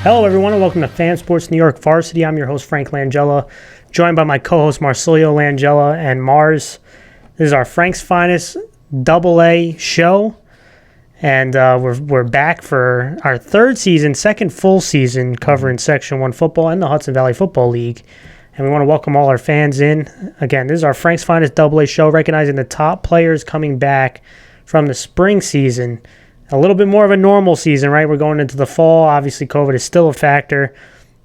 Hello, everyone, and welcome to Fan Sports New York Varsity. I'm your host, Frank Langella, joined by my co-host, Marcilio Langella and Mars. This is our Frank's Finest AA show, and we're back for our third season, second full season, covering Section 1 football and the Hudson Valley Football League. And we want to welcome all our fans in. Again, this is our Frank's Finest AA show, recognizing the top players coming back from the spring season. A little bit more of a normal season, right? We're going into the fall. Obviously, COVID is still a factor,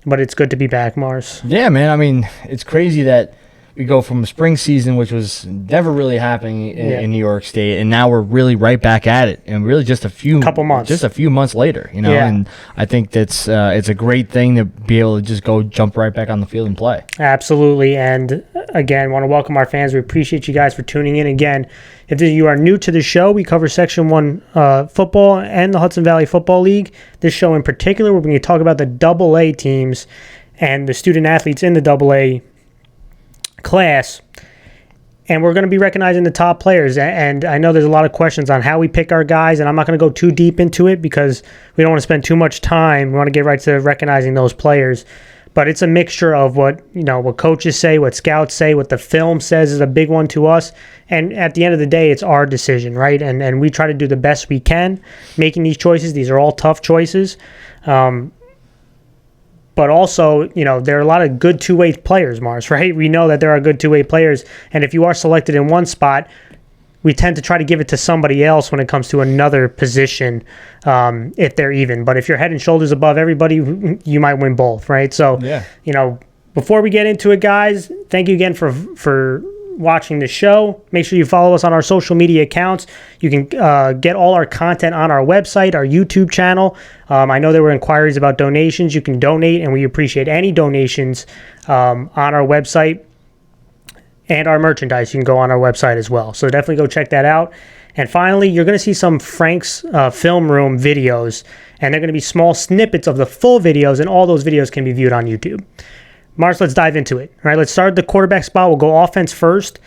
but it's good to be back, Mars. Yeah, man. I mean, it's crazy that we go from a spring season, which was never really happening in New York State, and now we're really right back at it, and really just a few months later, you know. Yeah. And I think that's it's a great thing to be able to just go jump right back on the field and play. Absolutely. And again, want to welcome our fans. We appreciate you guys for tuning in. Again, if you are new to the show, we cover Section 1 football and the Hudson Valley Football League. This show in particular, we're going to talk about the AA teams and the student athletes in the AA class, and we're going to be recognizing the top players. And I know there's a lot of questions on how we pick our guys, and I'm not going to go too deep into it because we don't want to spend too much time. We want to get right to recognizing those players. But it's a mixture of what coaches say, what scouts say, what the film says is a big one to us. And at the end of the day, it's our decision, right? And we try to do the best we can making these choices. These are all tough choices. But also, there are a lot of good two-way players, Mars, right? We know that there are good two-way players. And if you are selected in one spot, we tend to try to give it to somebody else when it comes to another position, if they're even. But if you're head and shoulders above everybody, you might win both, right? So, before we get into it, guys, thank you again for watching the show. Make sure you follow us on our social media accounts. You can get all our content on our website, our YouTube channel. I know there were inquiries about donations. You can donate, and we appreciate any donations on our website. And our merchandise, you can go on our website as well. So definitely go check that out. And finally, you're going to see some Frank's Film Room videos, and they're going to be small snippets of the full videos, and all those videos can be viewed on YouTube. Mars, let's dive into it. All right, let's start at the quarterback spot. We'll go offense first.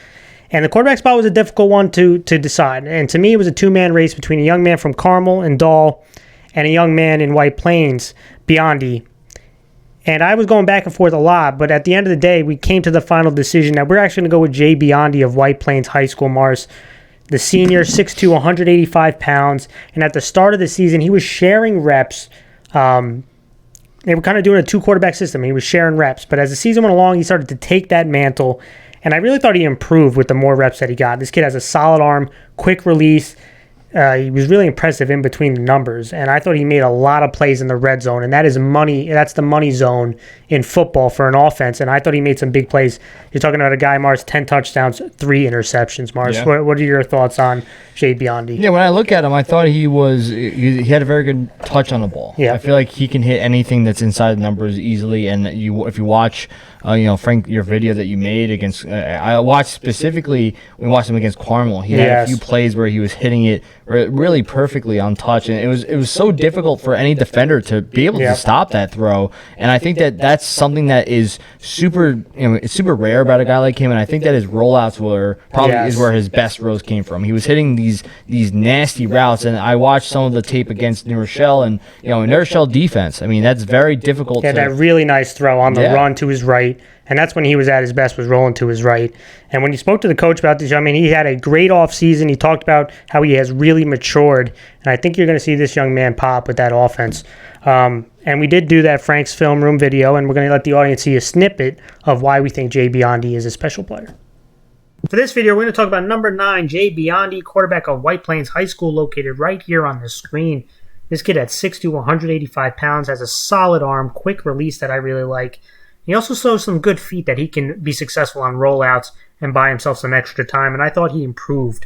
And the quarterback spot was a difficult one to decide. And to me, it was a two-man race between a young man from Carmel and Dahl and a young man in White Plains, Biondi. And I was going back and forth a lot, but at the end of the day, we came to the final decision that we're actually going to go with Jay Biondi of White Plains High School, Mars. The senior, 6'2", 185 pounds. And at the start of the season, he was sharing reps. They were kind of doing a two-quarterback system. He was sharing reps. But as the season went along, he started to take that mantle. And I really thought he improved with the more reps that he got. This kid has a solid arm, quick release. He was really impressive in between the numbers, and I thought he made a lot of plays in the red zone, and that is money. That's the money zone in football for an offense, and I thought he made some big plays. You're talking about a guy, Mars, 10 touchdowns, 3 interceptions, Mars. Yeah. What are your thoughts on Jay Biondi? Yeah, when I look at him, I thought he had a very good touch on the ball. Yeah. I feel like he can hit anything that's inside the numbers easily, and if you watch Frank, your video that you made against, I watched specifically, we watched him against Carmel. He had a few plays where he was hitting it really perfectly on touch, and it was so difficult for any defender to be able to stop that throw. And I think that's something that is super, it's super rare about a guy like him. And I think that his rollouts is where his best throws came from. He was hitting these nasty routes, and I watched some of the tape against New Rochelle, and New Rochelle defense. I mean, that's very difficult. Yeah, that really nice throw on the run to his right. And that's when he was at his best, was rolling to his right. And when you spoke to the coach about this, he had a great offseason. He talked about how he has really matured. And I think you're going to see this young man pop with that offense. And we did do that Frank's Film Room video, and we're going to let the audience see a snippet of why we think Jay Biondi is a special player. For this video, we're going to talk about number 9, Jay Biondi, quarterback of White Plains High School, located right here on the screen. This kid at 6'2", 185 pounds, has a solid arm, quick release that I really like. He also shows some good feet that he can be successful on rollouts and buy himself some extra time, and I thought he improved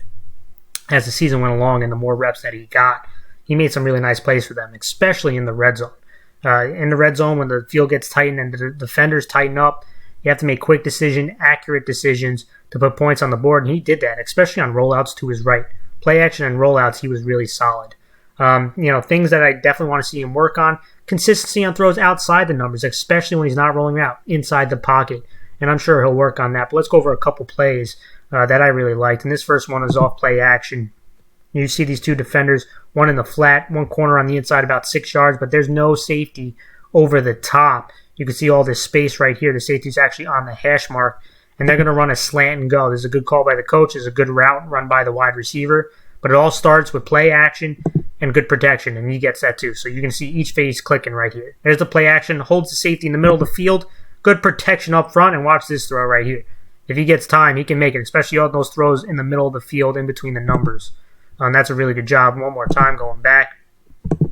as the season went along and the more reps that he got. He made some really nice plays for them, especially in the red zone. In the red zone, when the field gets tightened and the defenders tighten up, you have to make quick accurate decisions to put points on the board, and he did that, especially on rollouts to his right. Play action and rollouts, he was really solid. Things that I definitely want to see him work on. Consistency on throws outside the numbers, especially when he's not rolling out inside the pocket. And I'm sure he'll work on that. But let's go over a couple plays that I really liked. And this first one is off play action. You see these two defenders, one in the flat, one corner on the inside about 6 yards, but there's no safety over the top. You can see all this space right here. The safety's actually on the hash mark, and they're going to run a slant and go. This is a good call by the coach. This is a good route run by the wide receiver. But it all starts with play action and good protection, and he gets that too. So you can see each phase clicking right here. There's the play action, holds the safety in the middle of the field, good protection up front, and watch this throw right here. If he gets time, he can make it, especially all those throws in the middle of the field in between the numbers. That's a really good job. One more time going back. Look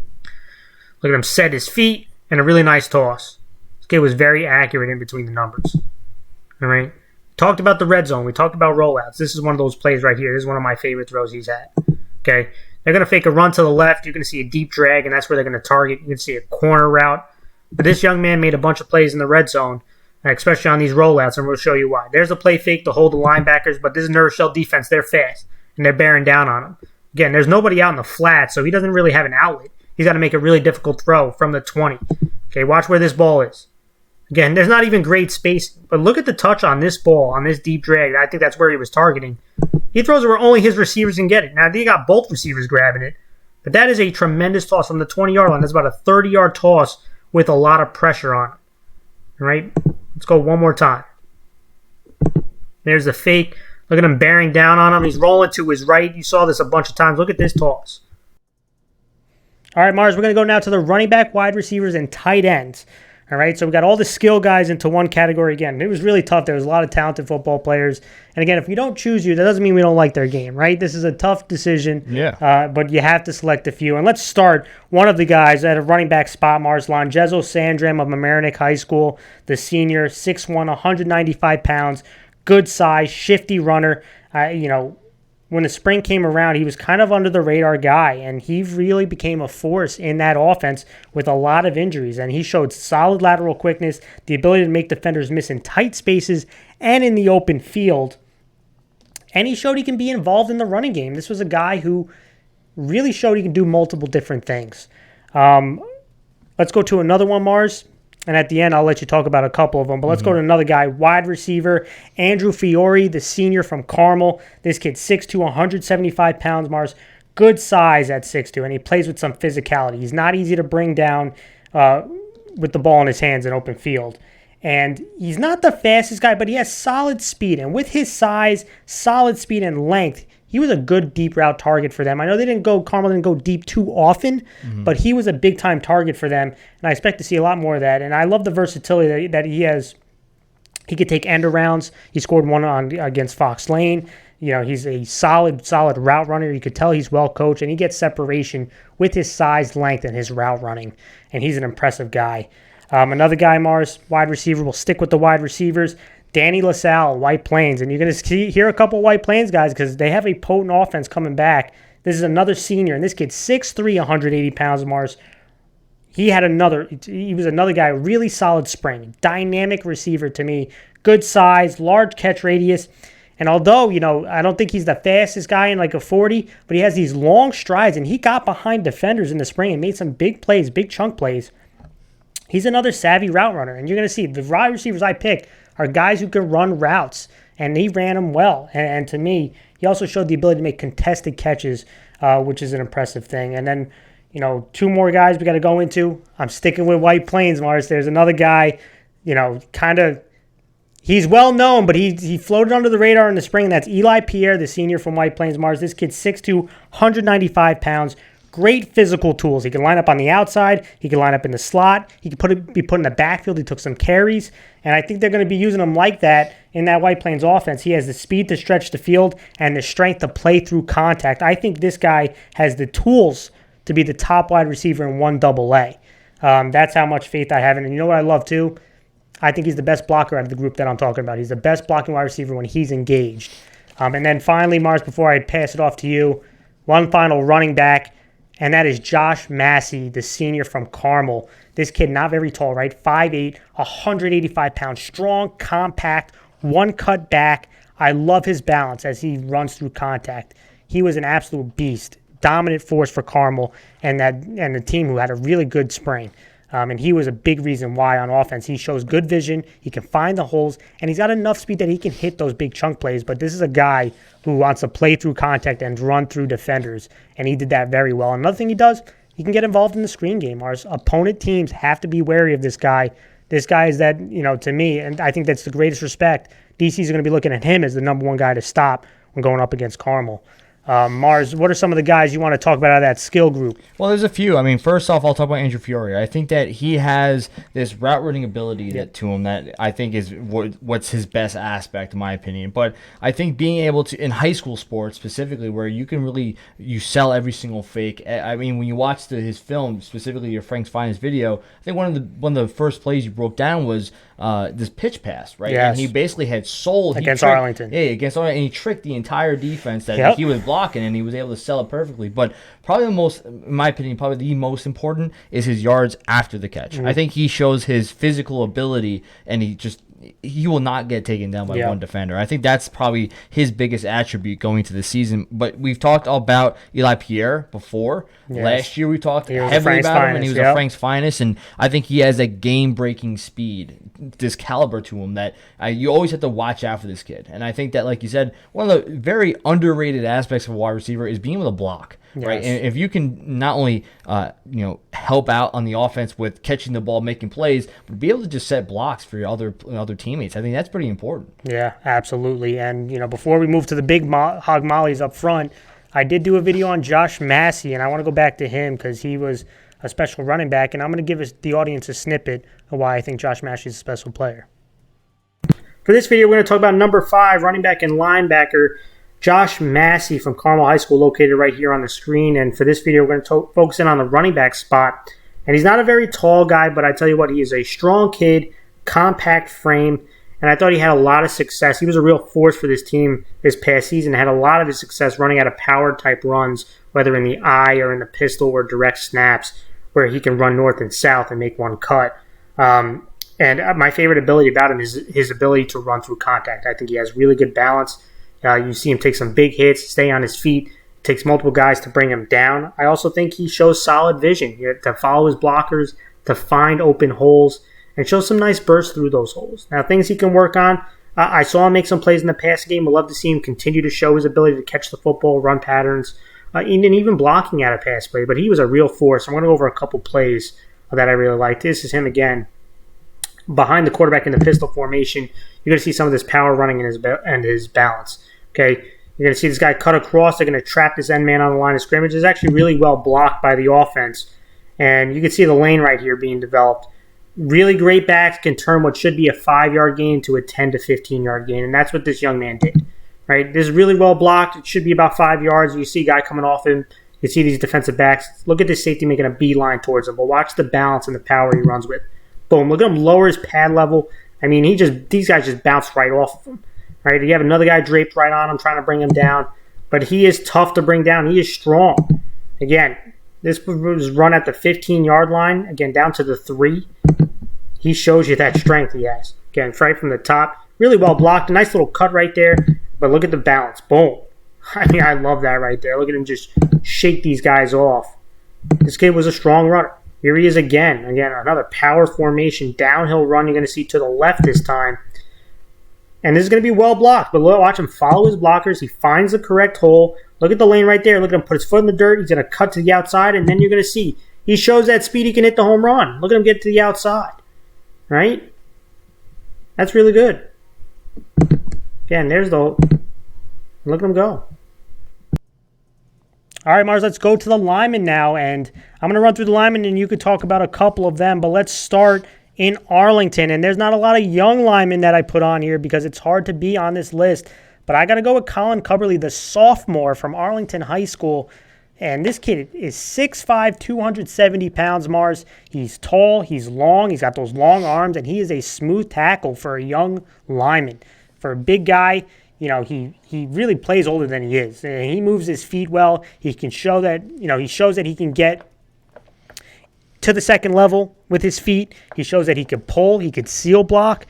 at him set his feet, and a really nice toss. This kid was very accurate in between the numbers. All right. Talked about the red zone. We talked about rollouts. This is one of those plays right here. This is one of my favorite throws he's had. Okay. They're going to fake a run to the left. You're going to see a deep drag, and that's where they're going to target. You can see a corner route. But this young man made a bunch of plays in the red zone, especially on these rollouts, and we'll show you why. There's a play fake to hold the linebackers, but this is Nerve Shell defense. They're fast, and they're bearing down on him. Again, there's nobody out in the flat, so he doesn't really have an outlet. He's got to make a really difficult throw from the 20. Okay, watch where this ball is. Again, there's not even great space, but look at the touch on this ball, on this deep drag. I think that's where he was targeting. He throws it where only his receivers can get it. Now, they got both receivers grabbing it, but that is a tremendous toss from the 20-yard line. That's about a 30-yard toss with a lot of pressure on it. All right, let's go one more time. There's the fake. Look at him bearing down on him. He's rolling to his right. You saw this a bunch of times. Look at this toss. All right, Mars, we're going to go now to the running back, wide receivers, and tight ends. All right, so we got all the skill guys into one category again. It was really tough. There was a lot of talented football players. And again, if we don't choose you, that doesn't mean we don't like their game, right? This is a tough decision. Yeah. But you have to select a few. And let's start one of the guys at a running back spot, Mars Longezo Sandram of Mamaroneck High School, the senior, 6'1", 195 pounds, good size, shifty runner. When the spring came around, he was kind of under the radar guy, and he really became a force in that offense with a lot of injuries. And he showed solid lateral quickness, the ability to make defenders miss in tight spaces and in the open field. And he showed he can be involved in the running game. This was a guy who really showed he can do multiple different things. Let's go to another one, Mars. And at the end, I'll let you talk about a couple of them. But let's go to another guy, wide receiver, Andrew Fiore, the senior from Carmel. This kid, 6'2", 175 pounds, Mars. Good size at 6'2", and he plays with some physicality. He's not easy to bring down with the ball in his hands in open field. And he's not the fastest guy, but he has solid speed. And with his size, solid speed, and length, he was a good deep route target for them. I know Carmel didn't go deep too often, but he was a big-time target for them, and I expect to see a lot more of that. And I love the versatility that he has. He could take end arounds. He scored one against Fox Lane. He's a solid route runner. You could tell he's well coached, and he gets separation with his size, length, and his route running, and he's an impressive guy. Another guy, Mars, wide receiver. We'll stick with the wide receivers. Danny LaSalle, White Plains. And you're going to hear a couple White Plains guys because they have a potent offense coming back. This is another senior, and this kid's 6'3", 180 pounds, Mars. He was another guy, really solid spring. Dynamic receiver to me. Good size, large catch radius. And although, I don't think he's the fastest guy in like a 40, but he has these long strides, and he got behind defenders in the spring and made some big plays, big chunk plays. He's another savvy route runner, and you're going to see the wide receivers I picked are guys who can run routes, and he ran them well. And to me, he also showed the ability to make contested catches, which is an impressive thing. And then, two more guys we got to go into. I'm sticking with White Plains, Mars. There's another guy, he's well known, but he floated under the radar in the spring. That's Eli Pierre, the senior from White Plains, Mars. This kid's 6'2", 195 pounds. Great physical tools. He can line up on the outside. He can line up in the slot. He can be put in the backfield. He took some carries. And I think they're going to be using him like that in that White Plains offense. He has the speed to stretch the field and the strength to play through contact. I think this guy has the tools to be the top wide receiver in 1AA. That's how much faith I have in him. And you know what I love too? I think he's the best blocker out of the group that I'm talking about. He's the best blocking wide receiver when he's engaged. And then finally, Mars, before I pass it off to you, one final running back. And that is Josh Massey, the senior from Carmel. This kid, not very tall, right? 5'8", 185 pounds, strong, compact, one cut back. I love his balance as he runs through contact. He was an absolute beast, dominant force for Carmel and the team who had a really good spring. And he was a big reason why on offense. He shows good vision, he can find the holes, and he's got enough speed that he can hit those big chunk plays. But this is a guy who wants to play through contact and run through defenders, and he did that very well. Another thing he does, he can get involved in the screen game. Our opponent teams have to be wary of this guy. This guy is that, to me, and I think that's the greatest respect. DC's going to be looking at him as the number one guy to stop when going up against Carmel. Mars, what are some of the guys you want to talk about out of that skill group? Well, there's a few. I mean, first off, I'll talk about Andrew Fiore. I think that he has this route running ability to him that I think is what's his best aspect, in my opinion. But I think being able to, in high school sports specifically, where you can really, you sell every single fake. I mean, when you watch his film, specifically your Frank's Finest video, I think one of the first plays you broke down was this pitch pass, right? Yes. And he basically had sold against Arlington. Yeah, against Arlington, and he tricked the entire defense that he was blocking, and he was able to sell it perfectly. But probably the most, in my opinion, probably the most important is his yards after the catch. I think he shows his physical ability, and he will not get taken down by one defender. I think that's probably his biggest attribute going to the season. But we've talked about Eli Pierre before. Yes. Last year we talked heavily about him, and he was a Frank's Finest, and I think he has a game-breaking speed, this caliber to him that you always have to watch out for this kid. And I think that, like you said, one of the very underrated aspects of a wide receiver is being able to block. Yes. Right, and if you can not only help out on the offense with catching the ball, making plays, but be able to just set blocks for your other teammates, I think that's pretty important. Yeah, absolutely. And before we move to the big hog mollies up front, I did do a video on Josh Massey, and I want to go back to him because he was a special running back, and I'm going to give the audience a snippet of why I think Josh Massey is a special player. For this video, we're going to talk about number 5 running back and linebacker Josh Massey from Carmel High School, located right here on the screen. And for this video, we're going to focus in on the running back spot. And he's not a very tall guy, but I tell you what, he is a strong kid, compact frame, and I thought he had a lot of success. He was a real force for this team this past season, had a lot of his success running out of power-type runs, whether in the eye or in the pistol or direct snaps, where he can run north and south and make one cut. And my favorite ability about him is his ability to run through contact. I think he has really good balance. You see him take some big hits, stay on his feet. It takes multiple guys to bring him down. I also think he shows solid vision to follow his blockers, to find open holes, and show some nice bursts through those holes. Now, things he can work on. I saw him make some plays in the passing game. Would love to see him continue to show his ability to catch the football, run patterns, and even blocking out a pass play. But he was a real force. I'm going to go over a couple plays that I really liked. This is him again. Behind the quarterback in the pistol formation, you're going to see some of this power running and his balance. Okay, you're going to see this guy cut across. They're going to trap this end man on the line of scrimmage. It's actually really well blocked by the offense. And you can see the lane right here being developed. Really great backs can turn what should be a 5-yard gain to a 10 to 15-yard gain. And that's what this young man did. Right, this is really well blocked. It should be about 5 yards. You see a guy coming off him. You see these defensive backs. Look at this safety making a beeline towards him. But watch the balance and the power he runs with. Boom, look at him lower his pad level. I mean, these guys just bounce right off of him. Right, you have another guy draped right on him, trying to bring him down. But he is tough to bring down. He is strong. Again, this was run at the 15-yard line. Again, down to the 3. He shows you that strength he has. Again, right from the top. Really well blocked. A nice little cut right there. But look at the balance. Boom. I mean, I love that right there. Look at him just shake these guys off. This kid was a strong runner. Here he is again. Again, another power formation, downhill run you're going to see to the left this time. And this is going to be well blocked. But watch him follow his blockers. He finds the correct hole. Look at the lane right there. Look at him put his foot in the dirt. He's going to cut to the outside. And then you're going to see he shows that speed he can hit the home run. Look at him get to the outside. Right? That's really good. Again, there's the hole. Look at him go. All right, Mars, let's go to the linemen now. And I'm going to run through the linemen, and you could talk about a couple of them. But let's start in Arlington. And there's not a lot of young linemen that I put on here because it's hard to be on this list. But I got to go with Colin Cubberly, the sophomore from Arlington High School. And this kid is 6'5", 270 pounds, Mars. He's tall, he's long, he's got those long arms, and he is a smooth tackle for a young lineman. For a big guy, he really plays older than he is. And he moves his feet well. He can show that, he shows that he can get to the second level with his feet. He shows that he can pull, he can seal block.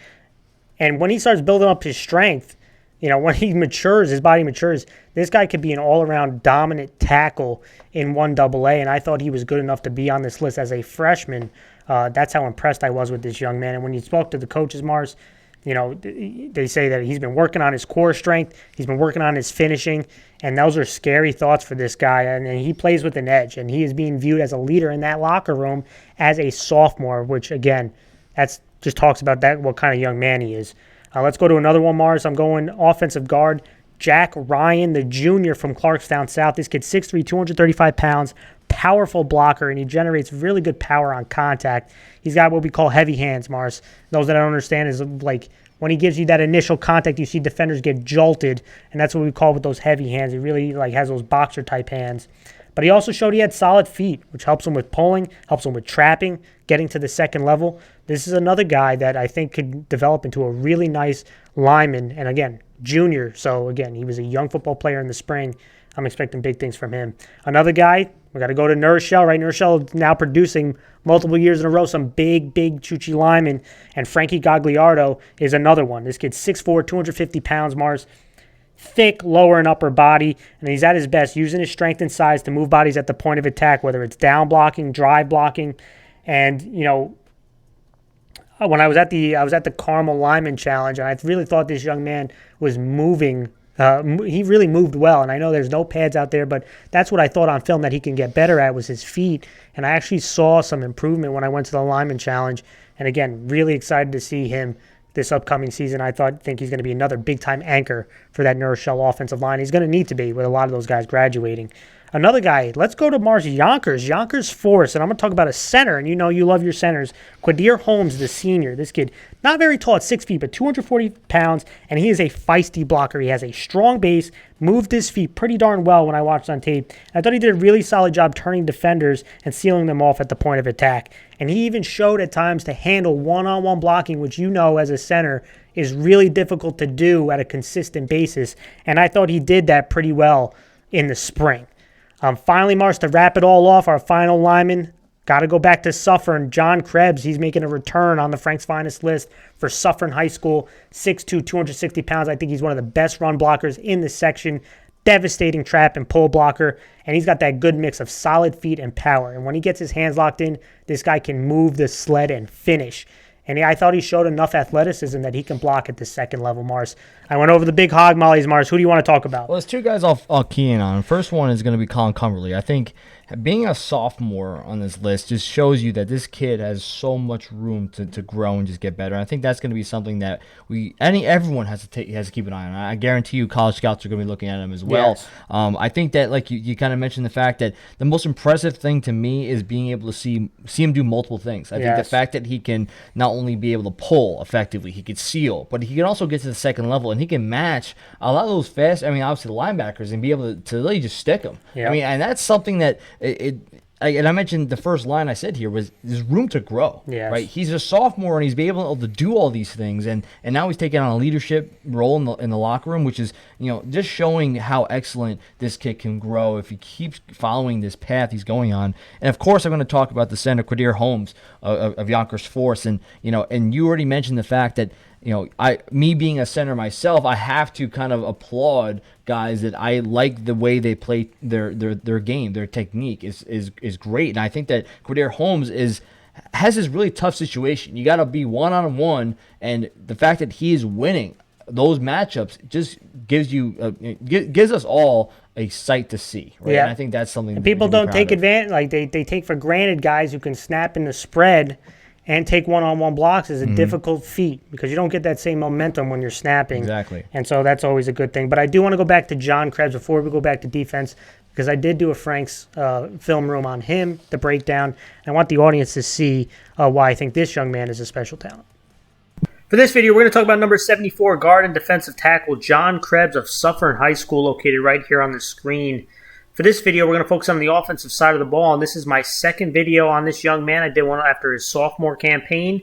And when he starts building up his strength, when he matures, his body matures, this guy could be an all-around dominant tackle in 1AA, and I thought he was good enough to be on this list as a freshman. That's how impressed I was with this young man. And when you spoke to the coaches, Mars, They say that he's been working on his core strength. He's been working on his finishing. And those are scary thoughts for this guy. And he plays with an edge. And he is being viewed as a leader in that locker room as a sophomore, which, again, that's just talks about what kind of young man he is. Let's go to another one, Mars. I'm going offensive guard. Jack Ryan, the junior from Clarkstown South. This kid's 6'3", 235 pounds, powerful blocker, and he generates really good power on contact. He's got what we call heavy hands, Mars. Those that don't understand is like when he gives you that initial contact, you see defenders get jolted, and that's what we call with those heavy hands. He really has those boxer-type hands. But he also showed he had solid feet, which helps him with pulling, helps him with trapping, getting to the second level. This is another guy that I think could develop into a really nice lineman. And again, junior. So again, he was a young football player in the spring. I'm expecting big things from him. Another guy, we got to go to Nurshell, right? Nurshell now producing multiple years in a row some big choochie linemen. And Frankie Gagliardo is another one. This kid's 6'4", 250 pounds, Mars. Thick lower and upper body, and he's at his best using his strength and size to move bodies at the point of attack, whether it's down blocking, drive blocking. And when I was at the Carmel Lineman Challenge, and I really thought this young man was moving. He really moved well, and I know there's no pads out there, but that's what I thought on film that he can get better at was his feet. And I actually saw some improvement when I went to the Lineman Challenge. And again, really excited to see him this upcoming season. I think he's going to be another big-time anchor for that Nurshell offensive line. He's going to need to be with a lot of those guys graduating. Another guy, let's go to Mars Yonkers. Yonkers Forest, and I'm going to talk about a center, and you love your centers. Quadir Holmes, the senior. This kid, not very tall at 6 feet, but 240 pounds, and he is a feisty blocker. He has a strong base, moved his feet pretty darn well when I watched on tape. I thought he did a really solid job turning defenders and sealing them off at the point of attack. And he even showed at times to handle one-on-one blocking, which as a center is really difficult to do at a consistent basis. And I thought he did that pretty well in the spring. Finally, Mars, to wrap it all off, our final lineman, got to go back to Suffern. John Krebs, he's making a return on the Frank's Finest list for Suffern High School. 6'2", 260 pounds. I think he's one of the best run blockers in the section. Devastating trap and pull blocker. And he's got that good mix of solid feet and power. And when he gets his hands locked in, this guy can move the sled and finish. And I thought he showed enough athleticism that he can block at the second level, Mars. I went over the big hog mollies, Mars. Who do you want to talk about? Well, there's two guys I'll key in on. First one is going to be Colin Cumberly. I think being a sophomore on this list just shows you that this kid has so much room to grow and just get better. And I think that's going to be something that everyone has to keep an eye on. I guarantee you college scouts are going to be looking at him as well. Yes. I think that, like you kind of mentioned, the fact that the most impressive thing to me is being able to see him do multiple things. I think the fact that he can not only be able to pull effectively, he could seal, but he can also get to the second level, and he can match a lot of those fast, obviously the linebackers, and be able to really just stick them. Yep. And that's something that and I mentioned the first line I said here was there's room to grow. Yes. Right? He's a sophomore and he's be able to do all these things, and now he's taking on a leadership role in the locker room, which is just showing how excellent this kid can grow if he keeps following this path he's going on. And of course, I'm going to talk about the center Quadir Holmes of Yonkers Force, and you already mentioned the fact that me being a center myself, I have to kind of applaud guys that I like the way they play their game, their technique is great. And I think that Quadir Holmes has this really tough situation. You got to be one-on-one, and the fact that he is winning those matchups just gives us all a sight to see, right? Yeah. And I think that's something and people don't take advantage. Like they take for granted guys who can snap in the spread and take one-on-one blocks is a difficult feat because you don't get that same momentum when you're snapping. Exactly. And so that's always a good thing. But I do want to go back to John Krebs before we go back to defense because I did do a Frank's film room on him, the breakdown. I want the audience to see why I think this young man is a special talent. For this video, we're going to talk about number 74, guard and defensive tackle, John Krebs of Suffern High School, located right here on the screen. For this video, we're going to focus on the offensive side of the ball, and this is my second video on this young man. I did one after his sophomore campaign,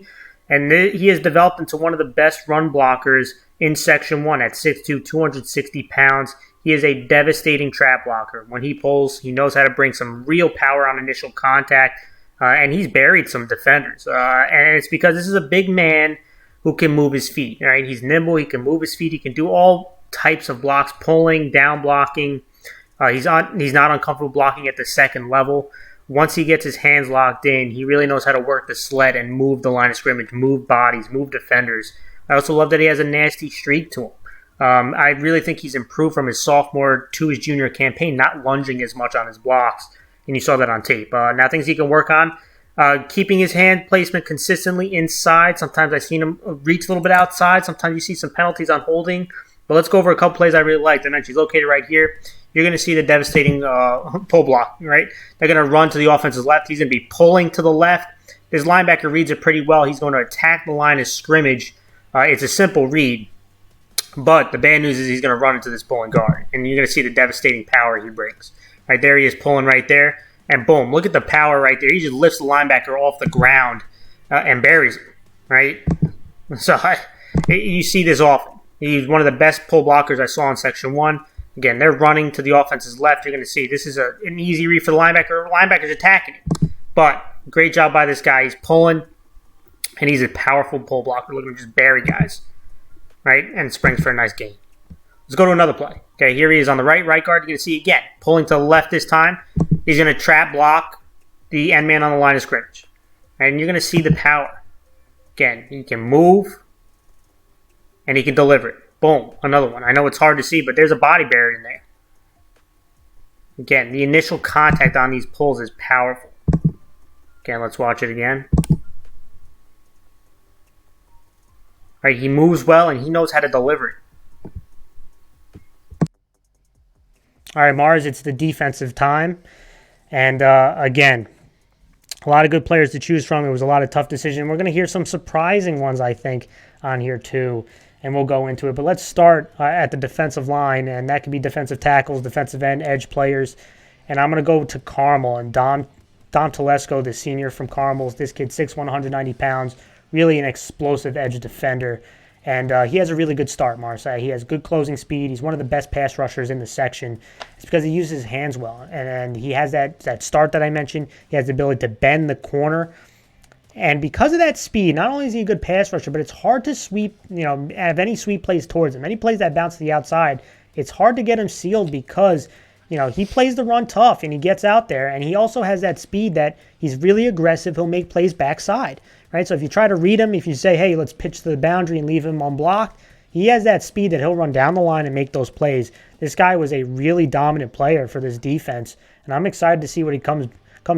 and he has developed into one of the best run blockers in Section 1 at 6'2", 260 pounds. He is a devastating trap blocker. When he pulls, he knows how to bring some real power on initial contact, and he's buried some defenders. And it's because this is a big man who can move his feet. Right? He's nimble, he can move his feet, he can do all types of blocks, pulling, down blocking. He's not uncomfortable blocking at the second level. Once he gets his hands locked in, he really knows how to work the sled and move the line of scrimmage, move bodies, move defenders. I also love that he has a nasty streak to him. I really think he's improved from his sophomore to his junior campaign, not lunging as much on his blocks, and you saw that on tape. Now things he can work on, keeping his hand placement consistently inside. Sometimes I've seen him reach a little bit outside. Sometimes you see some penalties on holding. But let's go over a couple plays I really liked. I mentioned he's located right here. You're going to see the devastating pull block, right? They're going to run to the offense's left. He's going to be pulling to the left. His linebacker reads it pretty well. He's going to attack the line of scrimmage. It's a simple read. But the bad news is he's going to run into this pulling guard. And you're going to see the devastating power he brings. Right there he is pulling right there. And boom, look at the power right there. He just lifts the linebacker off the ground and buries him, right? So you see this often. He's one of the best pull blockers I saw in Section 1. Again, they're running to the offense's left. You're going to see this is an easy read for the linebacker. The linebacker's attacking it. But great job by this guy. He's pulling, and he's a powerful pull blocker. Look at him just bury guys, right? And springs for a nice gain. Let's go to another play. Okay, here he is on the right guard. You're going to see again, pulling to the left this time. He's going to trap block the end man on the line of scrimmage. Right? And you're going to see the power. Again, he can move, and he can deliver it. Boom, another one. I know it's hard to see, but there's a body buried in there. Again, the initial contact on these pulls is powerful. Again, let's watch it again. Right, he moves well, and he knows how to deliver it. All right, Mars, it's the defensive time. And again, a lot of good players to choose from. It was a lot of tough decisions. We're going to hear some surprising ones, I think, on here too. And we'll go into it. But let's start at the defensive line, and that could be defensive tackles, defensive end, edge players. And I'm going to go to Carmel and Dom Telesco, the senior from Carmel. This kid, 6'1", 190 pounds, really an explosive edge defender. And he has a really good start, Marseille. He has good closing speed. He's one of the best pass rushers in the section. It's because he uses his hands well. And he has that start that I mentioned. He has the ability to bend the corner. And because of that speed, not only is he a good pass rusher, but it's hard to sweep, have any sweep plays towards him. Any plays that bounce to the outside, it's hard to get him sealed because, he plays the run tough and he gets out there. And he also has that speed that he's really aggressive. He'll make plays backside, right? So if you try to read him, if you say, hey, let's pitch to the boundary and leave him unblocked, he has that speed that he'll run down the line and make those plays. This guy was a really dominant player for this defense, and I'm excited to see what he comes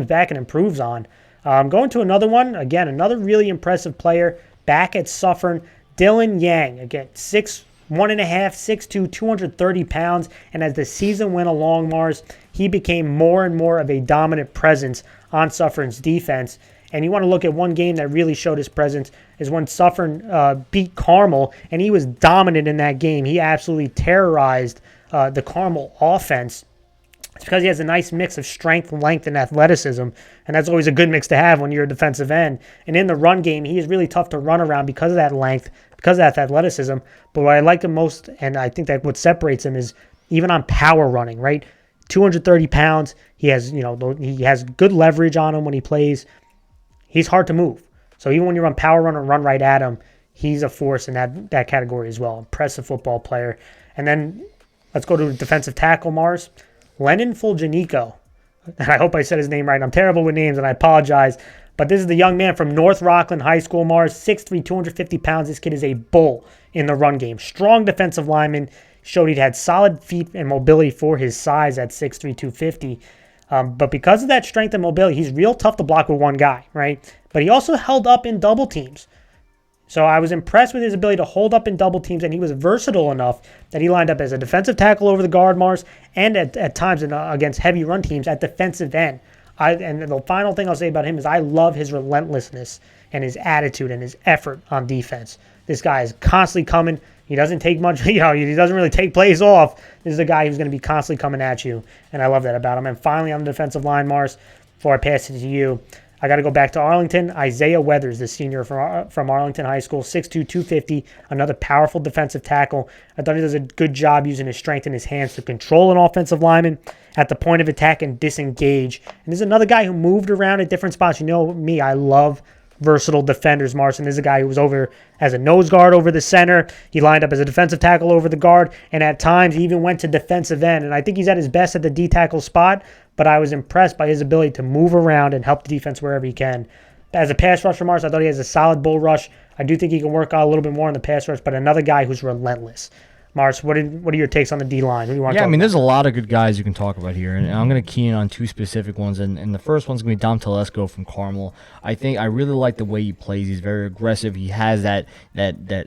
back and improves on. Going to another one, again, another really impressive player back at Suffern, Dylan Yang. Again, 6'1.5", 6'2", 230 pounds. And as the season went along, Mars, he became more and more of a dominant presence on Suffern's defense. And you want to look at one game that really showed his presence is when Suffern beat Carmel, and he was dominant in that game. He absolutely terrorized the Carmel offense. It's because he has a nice mix of strength, length, and athleticism, and that's always a good mix to have when you're a defensive end. And in the run game, he is really tough to run around because of that length, because of that athleticism. But what I like him most, and I think that what separates him is even on power running, right? 230 pounds. He has, he has good leverage on him when he plays. He's hard to move. So even when you run power run or run right at him, he's a force in that category as well. Impressive football player. And then let's go to defensive tackle, Mars. Lennon Fulgenico. And I hope I said his name right. I'm terrible with names, and I apologize. But this is the young man from North Rockland High School, Mars. 6'3", 250 pounds. This kid is a bull in the run game. Strong defensive lineman. Showed he had solid feet and mobility for his size at 6'3", 250. But because of that strength and mobility, he's real tough to block with one guy, right? But he also held up in double teams. So I was impressed with his ability to hold up in double teams, and he was versatile enough that he lined up as a defensive tackle over the guard, Mars, and at times against heavy run teams at defensive end. And the final thing I'll say about him is I love his relentlessness and his attitude and his effort on defense. This guy is constantly coming. He doesn't take much, he doesn't really take plays off. This is a guy who's going to be constantly coming at you, and I love that about him. And finally, on the defensive line, Mars, before I pass it to you, I got to go back to Arlington. Isaiah Weathers, the senior from Arlington High School, 6'2", 250, another powerful defensive tackle. I thought he does a good job using his strength in his hands to control an offensive lineman at the point of attack and disengage. And this is another guy who moved around at different spots. You know me, I love versatile defenders, Marson. This is a guy who was over as a nose guard over the center. He lined up as a defensive tackle over the guard, and at times he even went to defensive end. And I think he's at his best at the D-tackle spot, but I was impressed by his ability to move around and help the defense wherever he can. As a pass rusher, Mars, I thought he has a solid bull rush. I do think he can work out a little bit more on the pass rush, but another guy who's relentless. Mars, what are your takes on the D-line? Who do you want to talk about? There's a lot of good guys you can talk about here, and I'm going to key in on two specific ones, and the first one's going to be Dom Telesco from Carmel. I really like the way he plays. He's very aggressive. He has that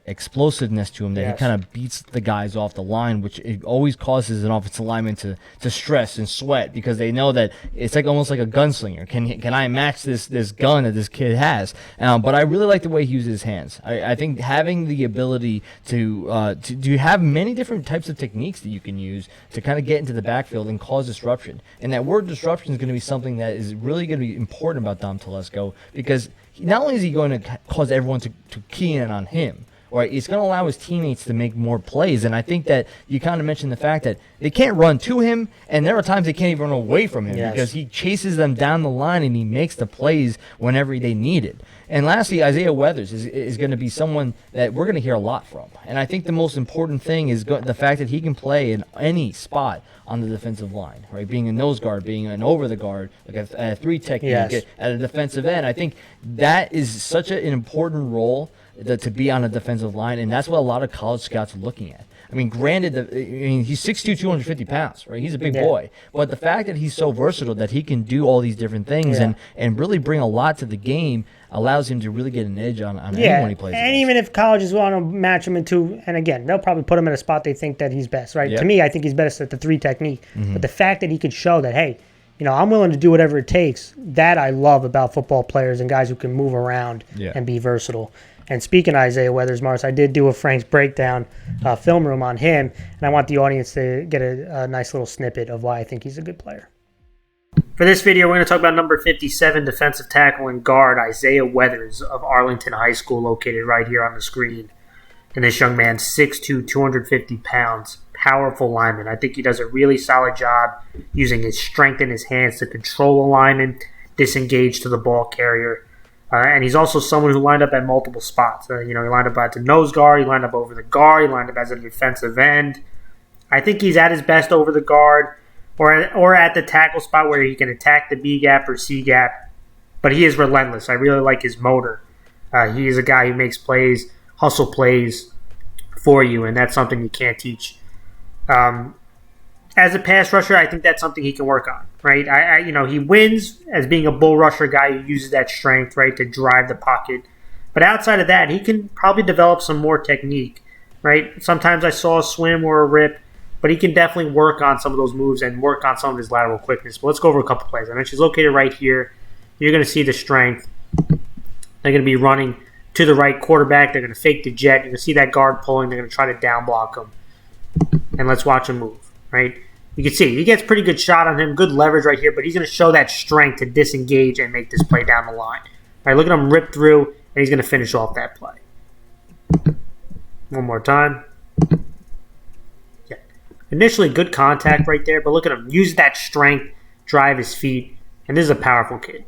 explosiveness to him that he kind of beats the guys off the line, which it always causes an offensive lineman to stress and sweat because they know that it's like almost like a gunslinger. Can I match this gun that this kid has? But I really like the way he uses his hands. I think having the ability to have many different types of techniques that you can use to kind of get into the backfield and cause disruption. And that word disruption is going to be something that is really going to be important about Dom Telesco because not only is he going to cause everyone to key in on him, right, it's going to allow his teammates to make more plays. And I think that you kind of mentioned the fact that they can't run to him, and there are times they can't even run away from him because he chases them down the line and he makes the plays whenever they need it. And lastly, Isaiah Weathers is going to be someone that we're going to hear a lot from. And I think the most important thing is the fact that he can play in any spot on the defensive line, right? Being a nose guard, being an over the guard, like a three technique at a defensive end. I think that is such an important role to be on a defensive line, and that's what a lot of college scouts are looking at. I mean, granted, he's 6'2", 250 pounds, right? He's a big boy. But the fact that he's so versatile that he can do all these different things and really bring a lot to the game allows him to really get an edge on anyone he plays and against. Even if colleges want to match him into, and again, they'll probably put him in a spot they think that he's best, right? To me, I think he's best at the three technique. But the fact that he could show that, hey, I'm willing to do whatever it takes, that I love about football players and guys who can move around and be versatile. And speaking of Isaiah Weathers, Mars, I did do a Frank's breakdown film room on him, and I want the audience to get a nice little snippet of why I think he's a good player. For this video, we're going to talk about number 57, defensive tackle and guard, Isaiah Weathers of Arlington High School, located right here on the screen. And this young man, 6'2", 250 pounds, powerful lineman. I think he does a really solid job using his strength in his hands to control a lineman, disengage to the ball carrier. And he's also someone who lined up at multiple spots. He lined up as a nose guard, he lined up over the guard, he lined up as a defensive end. I think he's at his best over the guard or at the tackle spot where he can attack the B gap or C gap. But he is relentless. I really like his motor. He is a guy who makes plays, hustle plays for you, and that's something you can't teach. As a pass rusher, I think that's something he can work on, right? He wins as being a bull rusher guy who uses that strength, right, to drive the pocket. But outside of that, he can probably develop some more technique, right? Sometimes I saw a swim or a rip, but he can definitely work on some of those moves and work on some of his lateral quickness. But let's go over a couple plays. I mentioned he's located right here. You're going to see the strength. They're going to be running to the right quarterback. They're going to fake the jet. You're going to see that guard pulling. They're going to try to down block him. And let's watch him move. Right? You can see he gets pretty good shot on him, good leverage right here, but he's going to show that strength to disengage and make this play down the line. All right, look at him rip through, and he's going to finish off that play. One more time. Yeah. Initially, good contact right there, but look at him. Use that strength, drive his feet, and this is a powerful kid.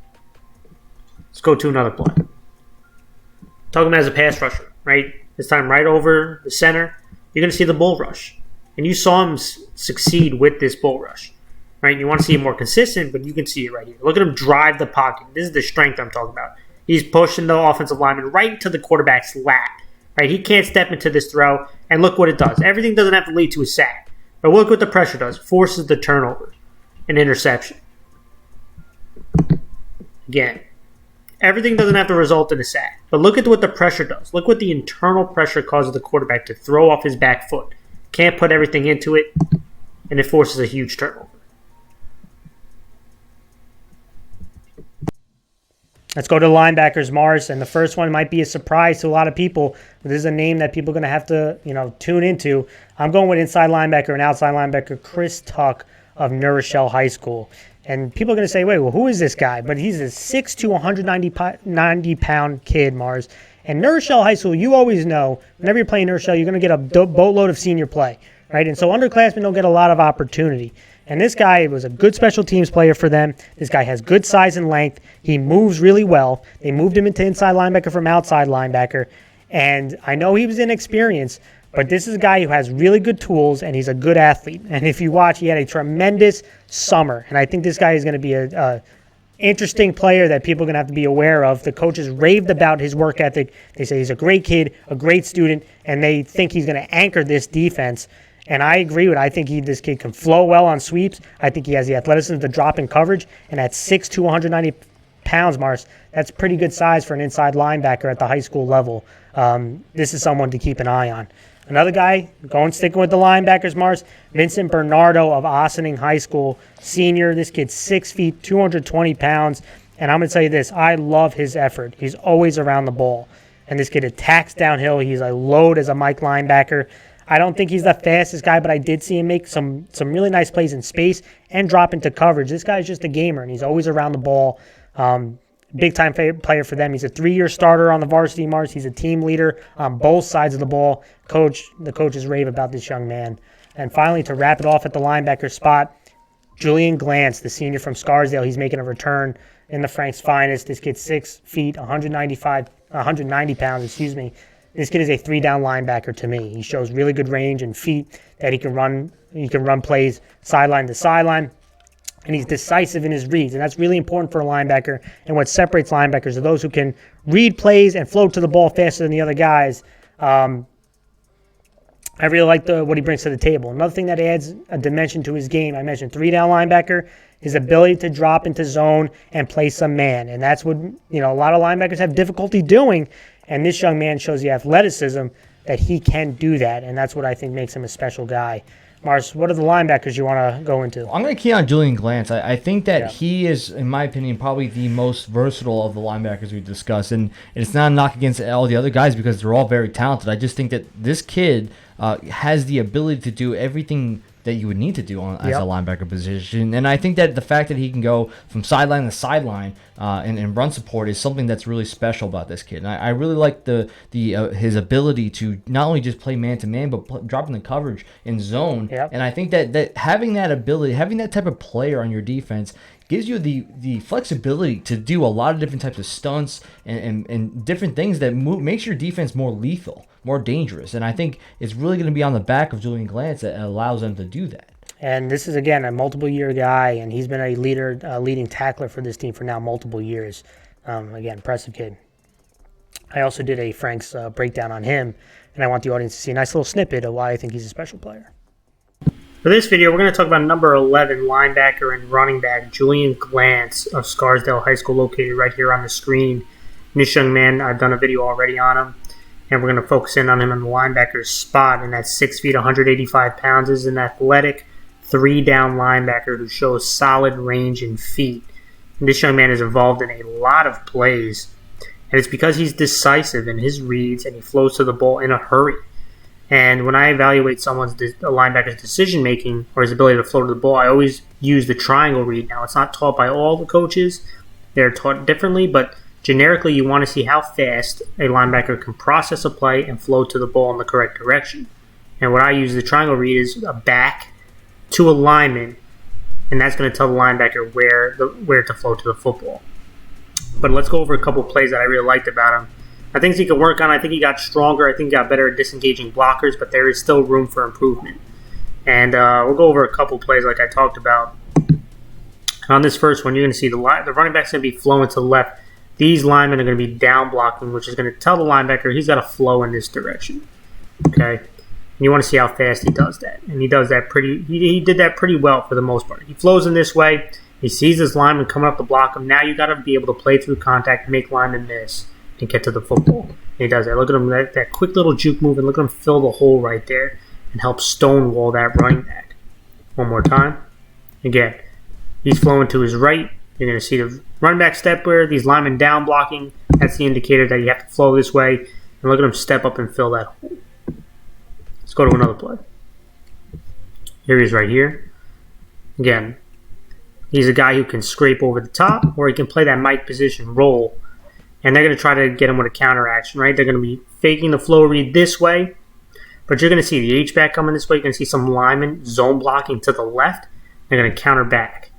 Let's go to another play. Talking about as a pass rusher, right? This time right over the center, you're going to see the bull rush. And you saw him succeed with this bull rush, right? You want to see him more consistent, but you can see it right here. Look at him drive the pocket. This is the strength I'm talking about. He's pushing the offensive lineman right into the quarterback's lap, right? He can't step into this throw, and look what it does. Everything doesn't have to lead to a sack. But look what the pressure does. Forces the turnover, an interception. Again, everything doesn't have to result in a sack. But look at what the pressure does. Look what the internal pressure causes the quarterback to throw off his back foot. Can't put everything into it, and it forces a huge turnover. Let's go to linebackers, Mars, and the first one might be a surprise to a lot of people. But this is a name that people are going to have to, tune into. I'm going with inside linebacker and outside linebacker Chris Tuck of New Rochelle High School. And people are going to say, wait, well, who is this guy? But he's a 6'2", 190-pound kid, Mars. And New Rochelle High School, you always know, whenever you're playing New Rochelle, you're going to get a boatload of senior play, right? And so underclassmen don't get a lot of opportunity. And this guy was a good special teams player for them. This guy has good size and length. He moves really well. They moved him into inside linebacker from outside linebacker. And I know he was inexperienced, but this is a guy who has really good tools, and he's a good athlete. And if you watch, he had a tremendous summer. And I think this guy is going to be interesting player that people are going to have to be aware of. The coaches raved about his work ethic. They say he's a great kid, a great student, and they think he's going to anchor this defense. And I agree with it. I think this kid can flow well on sweeps. I think he has the athleticism to drop in coverage. And at 6'2", 190 pounds, Mars, that's pretty good size for an inside linebacker at the high school level. This is someone to keep an eye on. Another guy, sticking with the linebackers, Mars, Vincent Bernardo of Ossining High School, senior. This kid's 6 feet, 220 pounds. And I'm going to tell you this, I love his effort. He's always around the ball. And this kid attacks downhill. He's a load as a Mike linebacker. I don't think he's the fastest guy, but I did see him make some really nice plays in space and drop into coverage. This guy's just a gamer, and he's always around the ball. Big-time player for them. He's a 3-year starter on the varsity, Mars. He's a team leader on both sides of the ball. The coaches rave about this young man. And finally, to wrap it off at the linebacker spot, Julian Glantz, the senior from Scarsdale. He's making a return in the Frank's finest. This kid's 6 feet, 190 pounds, This kid is a 3-down linebacker to me. He shows really good range and feet that he can run. He can run plays sideline to sideline. And he's decisive in his reads, and that's really important for a linebacker. And what separates linebackers are those who can read plays and float to the ball faster than the other guys. I really like what he brings to the table. Another thing that adds a dimension to his game, I mentioned 3-down linebacker, his ability to drop into zone and play some man. And that's what a lot of linebackers have difficulty doing. And this young man shows the athleticism that he can do that, and that's what I think makes him a special guy. Mars, what are the linebackers you want to go into? I'm going to key on Julian Glantz. I think that he is, in my opinion, probably the most versatile of the linebackers we discussed. And it's not a knock against all the other guys because they're all very talented. I just think that this kid has the ability to do everything that you would need to do as a linebacker position. And I think that the fact that he can go from sideline to sideline and run support is something that's really special about this kid. And I really like his ability to not only just play man-to-man, but dropping the coverage in zone. Yep. And I think that having that ability, having that type of player on your defense gives you the flexibility to do a lot of different types of stunts and different things that makes your defense more lethal, more dangerous. And I think it's really going to be on the back of Julian Glantz that allows them to do that. And this is, again, a multiple-year guy, and he's been a leading tackler for this team for now multiple years. Again, impressive kid. I also did a Frank's breakdown on him, and I want the audience to see a nice little snippet of why I think he's a special player. For this video, we're going to talk about number 11 linebacker and running back Julian Glantz of Scarsdale High School, located right here on the screen. And this young man, I've done a video already on him, and we're going to focus in on him in the linebacker's spot. And that's 6 feet, 185 pounds. Is an athletic 3-down linebacker who shows solid range and feet. And this young man is involved in a lot of plays, and it's because he's decisive in his reads and he flows to the ball in a hurry. And when I evaluate a linebacker's decision-making or his ability to flow to the ball, I always use the triangle read. Now, it's not taught by all the coaches. They're taught differently, but generically, you want to see how fast a linebacker can process a play and flow to the ball in the correct direction. And what I use the triangle read is a back to a lineman, and that's going to tell the linebacker where to flow to the football. But let's go over a couple plays that I really liked about him. I think he can work on. I think he got stronger. I think he got better at disengaging blockers, but there is still room for improvement. And we'll go over a couple plays like I talked about. On this first one, you're going to see the running back's going to be flowing to the left. These linemen are going to be down blocking, which is going to tell the linebacker he's got to flow in this direction. Okay? And you want to see how fast he does that. And he does that he did that pretty well for the most part. He flows in this way. He sees this lineman coming up to block him. Now you got to be able to play through contact, make linemen miss, and get to the football. And he does that. Look at him, that quick little juke move, and look at him fill the hole right there and help stonewall that running back. One more time. Again, he's flowing to his right. You're going to see the running back step where these linemen down blocking. That's the indicator that you have to flow this way. And look at him step up and fill that hole. Let's go to another play. Here he is right here. Again, he's a guy who can scrape over the top, or he can play that Mike position roll. And they're going to try to get him with a counter action, right? They're going to be faking the flow read this way. But you're going to see the H-back coming this way. You're going to see some linemen zone blocking to the left. They're going to counter back.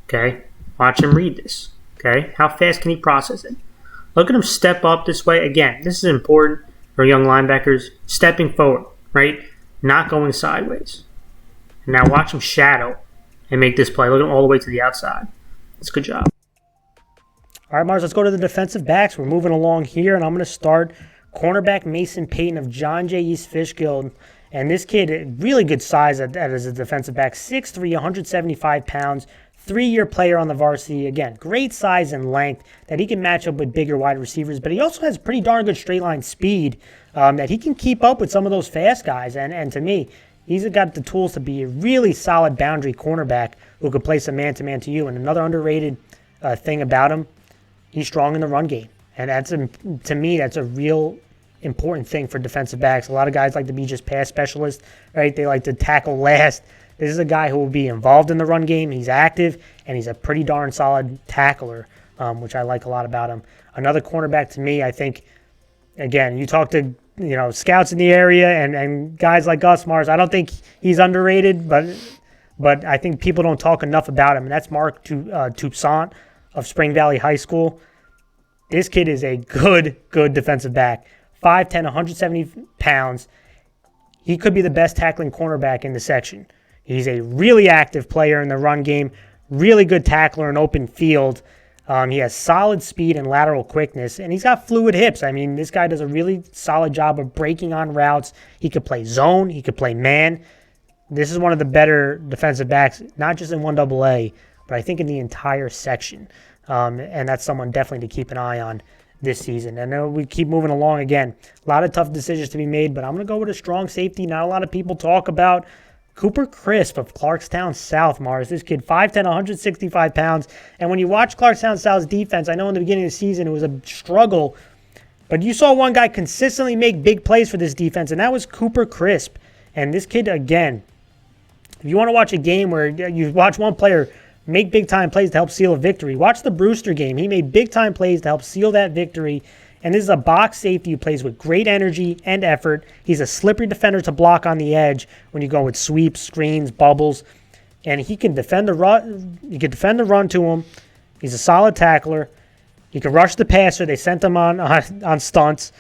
Okay? Watch him read this. Okay? How fast can he process it? Look at him step up this way. Again, this is important for young linebackers. Stepping forward, right? Not going sideways. And now watch him shadow and make this play. Look at him all the way to the outside. That's a good job. All right, Mars, let's go to the defensive backs. We're moving along here, and I'm going to start cornerback Mason Payton of John J. East Fishkill. And this kid, really good size as a defensive back, 6'3", 175 pounds, 3-year player on the varsity. Again, great size and length that he can match up with bigger wide receivers, but he also has pretty darn good straight line speed that he can keep up with some of those fast guys. And to me, he's got the tools to be a really solid boundary cornerback who could play some man-to-man to you. And another underrated thing about him, he's strong in the run game. And that's, to me, that's a real important thing for defensive backs. A lot of guys like to be just pass specialists, right? They like to tackle last. This is a guy who will be involved in the run game. He's active, and he's a pretty darn solid tackler, which I like a lot about him. Another cornerback to me, I think, again, you talk to scouts in the area and guys like us, Mars, I don't think he's underrated, but I think people don't talk enough about him, and that's Mark Toussaint of Spring Valley High School. This kid is a good defensive back. 5'10", 170 pounds. He could be the best tackling cornerback in the section. He's a really active player in the run game, really good tackler in open field. He has solid speed and lateral quickness, and he's got fluid hips. I mean, this guy does a really solid job of breaking on routes. He could play zone. He could play man. This is one of the better defensive backs, not just in 1AA, but I think in the entire section. And that's someone definitely to keep an eye on this season. I know we keep moving along again. A lot of tough decisions to be made, but I'm going to go with a strong safety. Not a lot of people talk about Cooper Crisp of Clarkstown South, Mars. This kid, 5'10", 165 pounds. And when you watch Clarkstown South's defense, I know in the beginning of the season it was a struggle, but you saw one guy consistently make big plays for this defense, and that was Cooper Crisp. And this kid, again, if you want to watch a game where you watch one player make big-time plays to help seal a victory, watch the Brewster game. He made big-time plays to help seal that victory. And this is a box safety who plays with great energy and effort. He's a slippery defender to block on the edge when you go with sweeps, screens, bubbles. And he can defend the run. You can defend the run to him. He's a solid tackler. He can rush the passer. They sent him on stunts.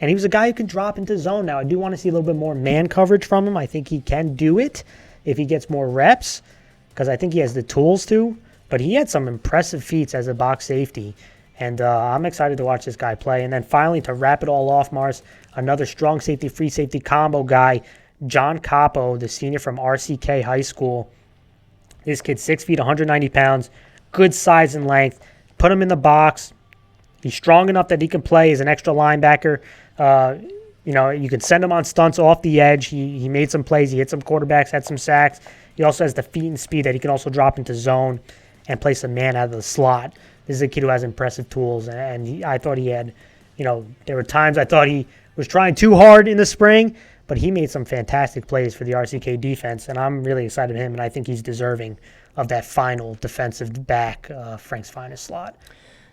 And he was a guy who can drop into zone. Now, I do want to see a little bit more man coverage from him. I think he can do it if he gets more reps, because I think he has the tools to. But he had some impressive feats as a box safety. And I'm excited to watch this guy play. And then finally, to wrap it all off, Mars, another strong safety, free safety combo guy, John Capo, the senior from RCK High School. This kid, 6 feet, 190 pounds, good size and length. Put him in the box. He's strong enough that he can play as an extra linebacker. You can send him on stunts off the edge. He made some plays. He hit some quarterbacks, had some sacks. He also has the feet and speed that he can also drop into zone and play some man out of the slot. This is a kid who has impressive tools, and I thought he had, there were times I thought he was trying too hard in the spring, but he made some fantastic plays for the RCK defense, and I'm really excited about him, and I think he's deserving of that final defensive back, Frank's finest slot.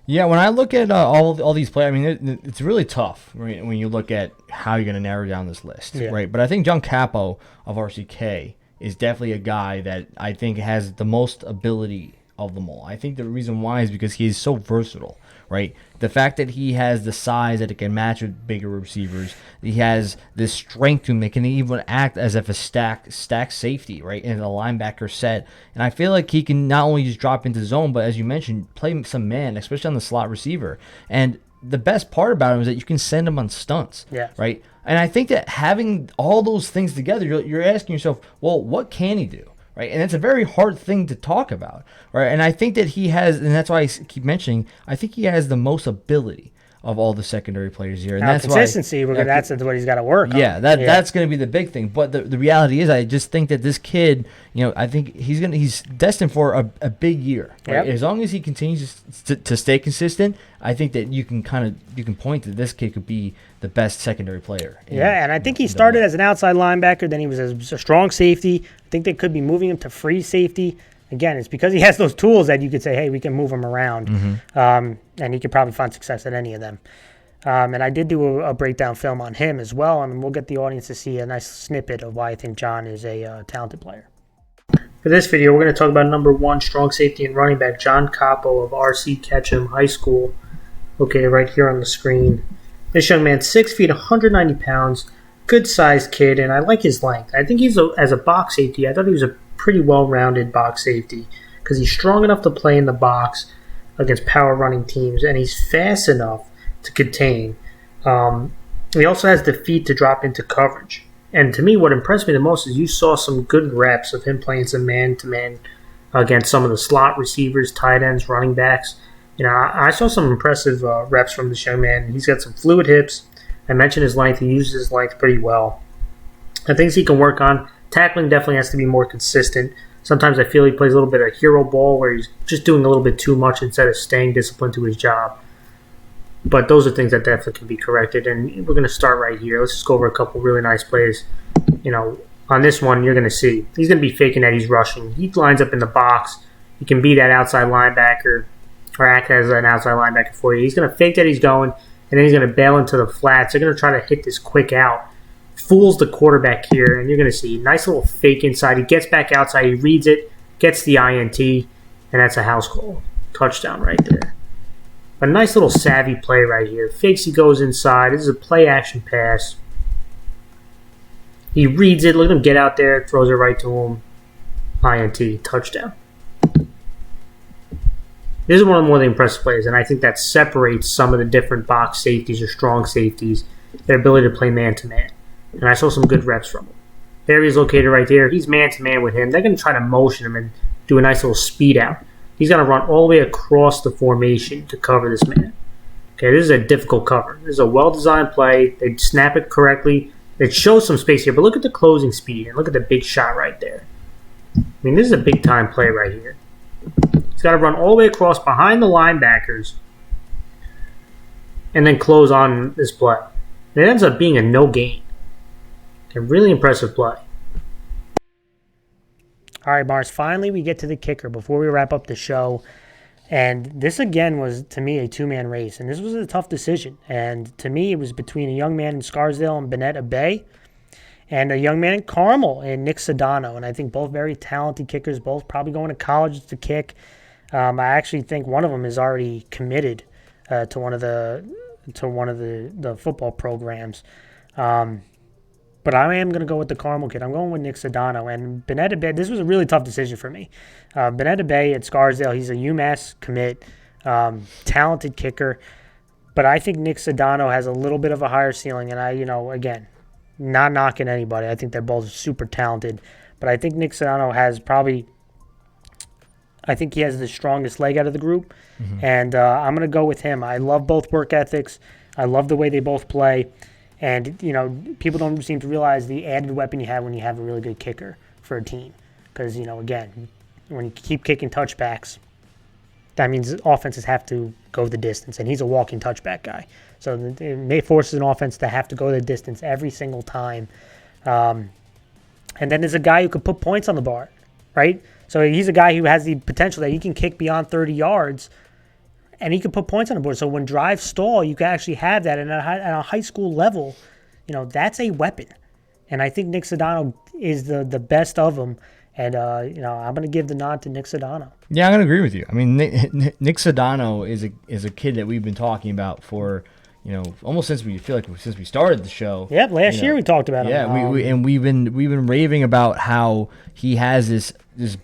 Yeah, when I look at all these players, I mean, it's really tough, right, when you look at how you're going to narrow down this list, right? But I think John Capo of RCK is definitely a guy that I think has the most ability of them all. I think the reason why is because he is so versatile, right? The fact that he has the size that it can match with bigger receivers, he has this strength to him that can even act as if a stack safety, right, in a linebacker set. And I feel like he can not only just drop into zone, but as you mentioned, play some man, especially on the slot receiver. And the best part about him is that you can send him on stunts, right? And I think that having all those things together, you're asking yourself, well, what can he do? Right, and it's a very hard thing to talk about, right? And I think that he has, and that's why I keep mentioning, I think he has the most ability of all the secondary players here. And now, that's consistency, that's what he's got to work on. That's going to be the big thing. But the reality is, I just think that this kid, I think he's destined for a big year. Right? As long as he continues to stay consistent, I think that you can point to this kid could be the best secondary player. And I think he started as an outside linebacker, then he was a strong safety. I think they could be moving him to free safety. Again, it's because he has those tools that you could say, hey, we can move him around. And he could probably find success at any of them. And I did do a breakdown film on him as well, and we'll get the audience to see a nice snippet of why I think John is a talented player. For this video, we're going to talk about number 1, strong safety and running back, John Capo of R.C. Ketchum High School, located right here on the screen. This young man, 6 feet, 190 pounds, good-sized kid, and I like his length. I think as a box safety, I thought he was a pretty well-rounded box safety because he's strong enough to play in the box. against power running teams, and he's fast enough to contain. He also has the feet to drop into coverage. And to me, what impressed me the most is you saw some good reps of him playing some man-to-man against some of the slot receivers, tight ends, running backs. I saw some impressive reps from this young man. He's got some fluid hips. I mentioned his length. He uses his length pretty well. And things he can work on. Tackling definitely has to be more consistent. Sometimes I feel he plays a little bit of hero ball where he's just doing a little bit too much instead of staying disciplined to his job. But those are things that definitely can be corrected. And we're going to start right here. Let's just go over a couple really nice plays. On this one, you're going to see he's going to be faking that he's rushing. He lines up in the box. He can be that outside linebacker or act as an outside linebacker for you. He's going to fake that he's going, and then he's going to bail into the flats. They're going to try to hit this quick out. Fools the quarterback here, and you're going to see nice little fake inside. He gets back outside. He reads it, gets the INT, and that's a house call. Touchdown right there. A nice little savvy play right here. Fakes he goes inside. This is a play-action pass. He reads it. Look at him get out there. Throws it right to him. INT. Touchdown. This is one of the more impressive plays, and I think that separates some of the different box safeties or strong safeties, their ability to play man-to-man. And I saw some good reps from him. There he's located right there. He's man-to-man with him. They're going to try to motion him and do a nice little speed out. He's going to run all the way across the formation to cover this man. Okay, this is a difficult cover. This is a well-designed play. They snap it correctly. It shows some space here, but look at the closing speed and look at the big shot right there. I mean, this is a big-time play right here. He's got to run all the way across behind the linebackers and then close on this play. It ends up being a no gain. A really impressive play. All right, Mars, finally we get to the kicker before we wrap up the show. And this, again, was, to me, a two-man race. And this was a tough decision. And to me, it was between a young man in Scarsdale and Bennett Abe and a young man in Carmel and Nick Sedano. And I think both very talented kickers, both probably going to college to kick. I actually think one of them is already committed to one of the football programs. But I am going to go with the Carmel kid. I'm going with Nick Sedano. And Bennett Abe, this was a really tough decision for me. Bennett Abe at Scarsdale, he's a UMass commit, talented kicker. But I think Nick Sedano has a little bit of a higher ceiling. And again, not knocking anybody. I think they're both super talented. But I think Nick Sedano he has the strongest leg out of the group. Mm-hmm. And I'm going to go with him. I love both work ethics. I love the way they both play. And, people don't seem to realize the added weapon you have when you have a really good kicker for a team. Because, again, when you keep kicking touchbacks, that means offenses have to go the distance. And he's a walking touchback guy. So it may force an offense to have to go the distance every single time. And then there's a guy who could put points on the board, right? So he's a guy who has the potential that he can kick beyond 30 yards. And he can put points on the board. So when drives stall, you can actually have that. And at a high school level, that's a weapon. And I think Nick Sedano is the best of them. And, I'm going to give the nod to Nick Sedano. Yeah, I'm going to agree with you. I mean, Nick Sedano is a kid that we've been talking about for, almost since we started the show. Yep, last year we talked about him. Yeah, we've been raving about how he has this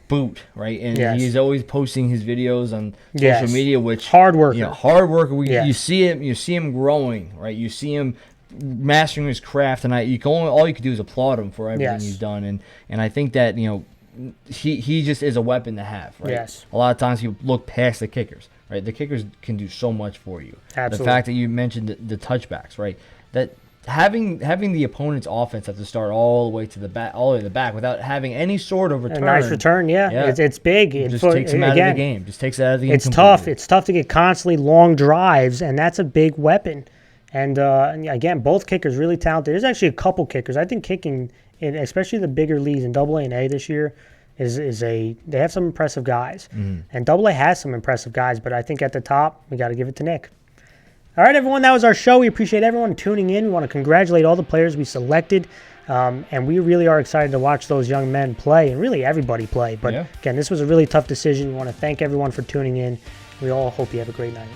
boot, right? And he's always posting his videos on social media, which hard worker. Hard worker. You see him growing, right? You see him mastering his craft, and all you can do is applaud him for everything he's done. And I think that he just is a weapon to have, right? Yes. A lot of times you look past the kickers, right? The kickers can do so much for you. Absolutely. The fact that you mentioned the touchbacks, right? That having the opponent's offense have to start all the way to the back without having any sort of return. A nice return, yeah. It's big. It just takes them out of the game. Just takes it out of the game. It's tough. It's tough to get constantly long drives, and that's a big weapon. And again, both kickers really talented. There's actually a couple kickers. I think kicking, especially the bigger leagues in AA and A this year, they have some impressive guys. Mm. And AA has some impressive guys, but I think at the top, we got to give it to Nick. All right, everyone, that was our show. We appreciate everyone tuning in. We want to congratulate all the players we selected, and we really are excited to watch those young men play, and really everybody play. But again, this was a really tough decision. We want to thank everyone for tuning in. We all hope you have a great night.